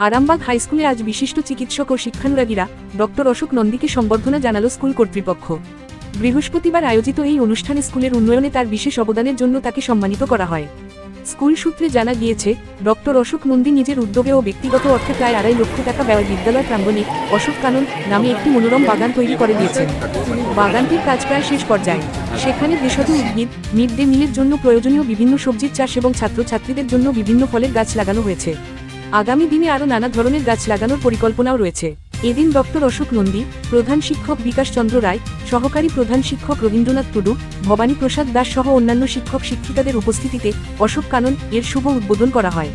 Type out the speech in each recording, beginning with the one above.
আরামবাগ হাইস্কুলে আজ বিশিষ্ট চিকিৎসক ও শিক্ষানুরাগীরা ডক্টর অশোক নন্দীকে সম্বর্ধনা জানালো স্কুল কর্তৃপক্ষ। বৃহস্পতিবার আয়োজিত এই অনুষ্ঠানে স্কুলের উন্নয়নে তার বিশেষ অবদানের জন্য তাকে সম্মানিত করা হয়। স্কুল সূত্রে জানা গিয়েছে, ডক্টর অশোক নন্দী নিজের উদ্যোগে ও ব্যক্তিগত অর্থে প্রায় 2.5 লক্ষ টাকা ব্যয়ে বিদ্যালয় প্রাঙ্গণে অশোক কানন নামে একটি মনোরম বাগান তৈরি করে দিয়েছেন। বাগানটির কাজ প্রায় শেষ পর্যায়ে। সেখানে দেশজ উদ্ভিদ, মিড ডে মিলের জন্য প্রয়োজনীয় বিভিন্ন সবজির চাষ এবং ছাত্রছাত্রীদের জন্য বিভিন্ন ফলের গাছ লাগানো হয়েছে। আগামী দিনে আরও নানা ধরনের গাছ লাগানোর পরিকল্পনাও রয়েছে। এদিন ডক্টর অশোক নন্দী, প্রধান শিক্ষক বিকাশ চন্দ্র রায়, সহকারী প্রধান শিক্ষক রবীন্দ্রনাথ টুডু, ভবানী প্রসাদ দাস সহ অন্যান্য শিক্ষক শিক্ষিকাদের উপস্থিতিতে অশোক কানন এর শুভ উদ্বোধন করা হয়।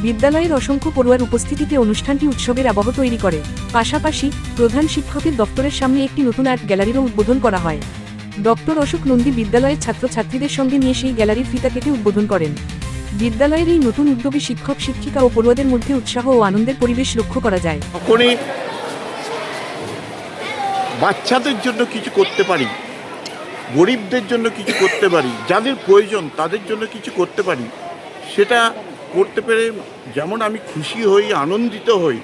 বিদ্যালয়ের অসংখ্য পড়ুয়ার উপস্থিতিতে অনুষ্ঠানটি উৎসবের আবহ তৈরি করে। পাশাপাশি প্রধান শিক্ষকের দপ্তরের সামনে একটি নতুন আর্ট গ্যালারিরও উদ্বোধন করা হয়। ডক্টর অশোক নন্দী বিদ্যালয়ের ছাত্রছাত্রীদের সঙ্গে নিয়ে সেই গ্যালারির ফিতা কেটে উদ্বোধন করেন। বিদ্যালয়ের এই নতুন উদ্যোগে শিক্ষক শিক্ষিকা ও পড়ুয়াদের মধ্যে উৎসাহ ও আনন্দের পরিবেশ লক্ষ্য করা যায়। তখনই বাচ্চাদের জন্য কিছু করতে পারি, গরিবদের জন্য কিছু করতে পারি, যাদের প্রয়োজন তাদের জন্য কিছু করতে পারি, সেটা করতে পেরে যেমন আমি খুশি হই, আনন্দিত হই,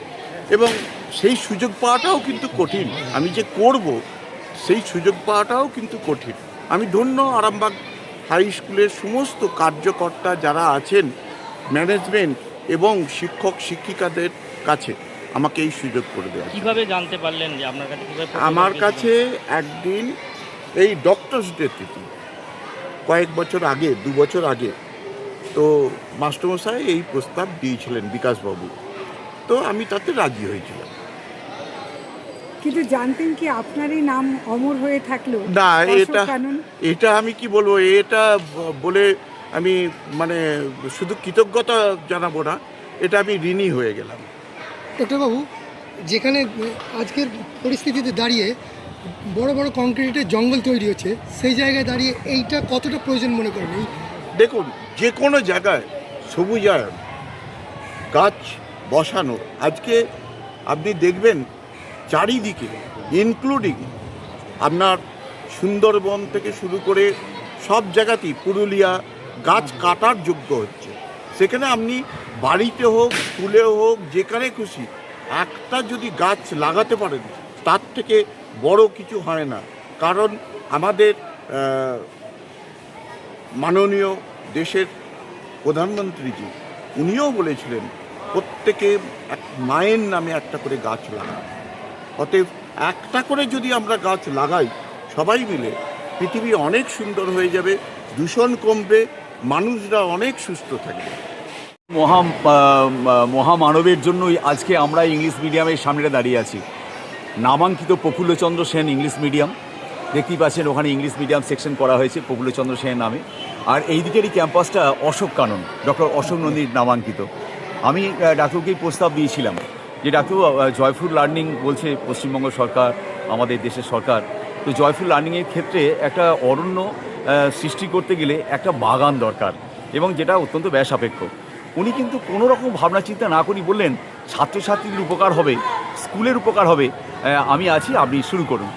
এবং সেই সুযোগ পাওয়াটাও কিন্তু কঠিন। আমি যে করব সেই সুযোগ পাওয়াটাও কিন্তু কঠিন। আমি ধন্য আরামবাগ হাই স্কুলের সমস্ত কার্যকর্তা যারা আছেন, ম্যানেজমেন্ট এবং শিক্ষক শিক্ষিকাদের কাছে আমাকে এই সুযোগ করে দেওয়া। কিভাবে জানতে পারলেন যে আপনার কাছে? আমার কাছে একদিন এই ডক্টরস ডে তিথি কয়েক বছর আগে, 2 বছর আগে, তো মাস্টারমশাই এই প্রস্তাব দিয়েছিলেন বিকাশবাবু, তো আমি তাতে রাজি হয়েছিলাম। কিন্তু জানতেন কি আপনার এই নাম অমর হয়ে থাকলো? না, এটা আমি কি বলবো, এটা বলে আমি মানে শুধু কৃতজ্ঞতা জানাবো না, এটা আমি ঋণী হয়ে গেলাম। ডক্টরবাবু, যেখানে আজকের পরিস্থিতিতে দাঁড়িয়ে বড় বড় কংক্রিটের জঙ্গল তৈরি হচ্ছে, সেই জায়গায় দাঁড়িয়ে এইটা কতটা প্রয়োজন মনে করেন? দেখুন, যে কোনো জায়গায় সবুজায়ন, গাছ বসানো, আজকে আপনি দেখবেন চারিদিকে ইনক্লুডিং আপনার সুন্দরবন থেকে শুরু করে সব জায়গাতেই পুরুলিয়া গাছ কাটার যোগ্য হচ্ছে। সেখানে আপনি বাড়িতে হোক, স্কুলে হোক, যেখানে খুশি একটা যদি গাছ লাগাতে পারেন, তার থেকে বড় কিছু হয় না। কারণ আমাদের মাননীয় দেশের প্রধানমন্ত্রীজি উনিও বলেছিলেন প্রত্যেকে এক মায়ের নামে একটা করে গাছ লাগান। অতএব একটা করে যদি আমরা গাছ লাগাই সবাই মিলে, পৃথিবী অনেক সুন্দর হয়ে যাবে, দূষণ কমবে, মানুষরা অনেক সুস্থ থাকবে। মহামানবের জন্যই আজকে আমরা ইংলিশ মিডিয়ামের সামনে দাঁড়িয়ে আছি। নামাঙ্কিত প্রফুল্লচন্দ্র সেন ইংলিশ মিডিয়াম, দেখতেই পাচ্ছেন ওখানে ইংলিশ মিডিয়াম সেকশন করা হয়েছে প্রফুল্লচন্দ্র সেন নামে। আর এই দিকেরই ক্যাম্পাসটা অশোক কানন, ডক্টর অশোক নন্দীর নামাঙ্কিত। আমি ডাক্তারকেই প্রস্তাব দিয়েছিলাম যে ডাক্তার, জয়ফুল লার্নিং বলছে পশ্চিমবঙ্গ সরকার, আমাদের দেশের সরকার, তো জয়ফুল লার্নিংয়ের ক্ষেত্রে একটা অরণ্য সৃষ্টি করতে গেলে একটা বাগান দরকার, এবং যেটা অত্যন্ত ব্যয় সাপেক্ষ। উনি কিন্তু কোনো রকম ভাবনা চিন্তা না করি বললেন, ছাত্রছাত্রীদের উপকার হবে, স্কুলের উপকার হবে, আমি আছি, আপনি শুরু করুন।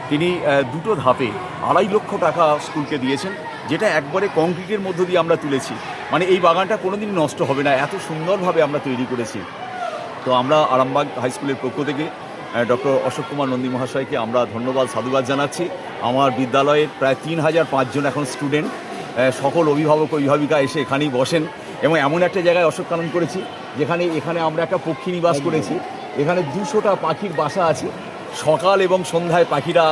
তিনি 2 ধাপে 2.5 লক্ষ টাকা স্কুলকে দিয়েছেন, যেটা একবারে কংক্রিটের মধ্য দিয়ে আমরা তুলেছি। মানে এই বাগানটা কোনোদিন নষ্ট হবে না, এত সুন্দরভাবে আমরা তৈরি করেছি। তো আমরা আরামবাগ হাই স্কুলের পক্ষ থেকে ডক্টর অশোক কুমার নন্দী মহাশয়কে আমরা ধন্যবাদ, সাধুবাদ জানাচ্ছি। আমার বিদ্যালয়ের প্রায় 3005 জন এখন স্টুডেন্ট, সকল অভিভাবক অভিভাবিকা এসে এখানেই বসেন, এবং এমন একটা জায়গায় অশোক কানন করেছি যেখানে আমরা একটা পক্ষী নিবাস করেছি। এখানে 200টা পাখির বাসা আছে। সকাল এবং সন্ধ্যায় পাখিরা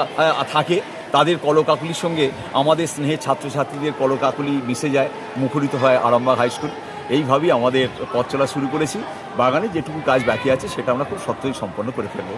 থাকে, তাদের কলকাকলির সঙ্গে আমাদের স্নেহের ছাত্রছাত্রীদের কলকাকলি মিশে যায়, মুখরিত হয় আরামবাগ হাই স্কুল। এইভাবেই আমাদের পথ চলা শুরু করেছি। বাগানে যেটুকু কাজ বাকি আছে সেটা আমরা খুব সত্যই সম্পন্ন করে ফেলব।